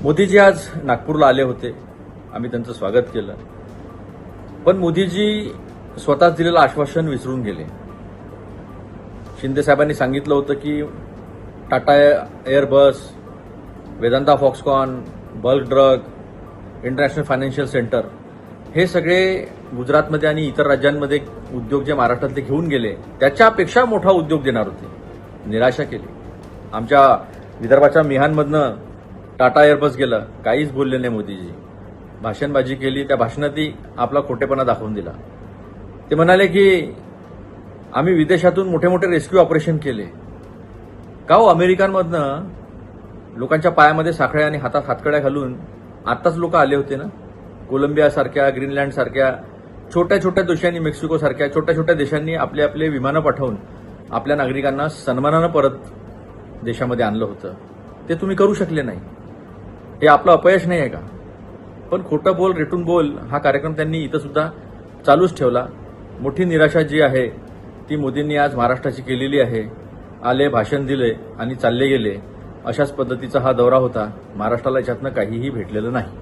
मोदीजी आज नागपूरला आले होते. आम्ही त्यांचं स्वागत केलं. पण मोदीजी स्वतःच दिलेलं आश्वासन विसरून गेले. शिंदे साहेबांनी सांगितलं होतं की Tata Airbus, Vedanta Foxconn, bulk drug, international financial centre हे सगळे गुजरातमध्ये आणि इतर राज्यांमध्ये उद्योग जे महाराष्ट्रातले घेऊन गेले त्याच्यापेक्षा मोठा उद्योग देणार होते. निराशा केली. आमच्या विदर्भाच्या मिहानमधनं टाटा एअरबस गेलं, काहीच बोलले नाही मोदीजी. भाषणबाजी केली. त्या भाषणातही आपला खोटेपणा दाखवून दिला. ते म्हणाले की आम्ही विदेशातून मोठे मोठे रेस्क्यू ऑपरेशन केले. का हो, अमेरिकांमधनं लोकांच्या पायामध्ये साखळ्या आणि हातात हातकड्या घालून आत्ताच लोक आले होते ना. कोलंबियासारख्या, ग्रीनलँडसारख्या छोट्या छोट्या देशांनी, मेक्सिकोसारख्या छोट्या छोट्या देशांनी आपले आपले विमानं पाठवून आपल्या नागरिकांना सन्मानानं परत देशामध्ये आणलं होतं. ते तुम्ही करू शकले नाही. हे आपलं अपयश नाही आहे का? पण खोटं बोल, रेटून बोल हा कार्यक्रम त्यांनी इथं सुद्धा चालूच ठेवला. मोठी निराशा जी आहे ती मोदींनी आज महाराष्ट्राची केलेली आहे. आले, भाषण दिले आणि चालले गेले. अशाच पद्धतीचा हा दौरा होता. महाराष्ट्राला याच्यातनं काहीही भेटलेलं नाही.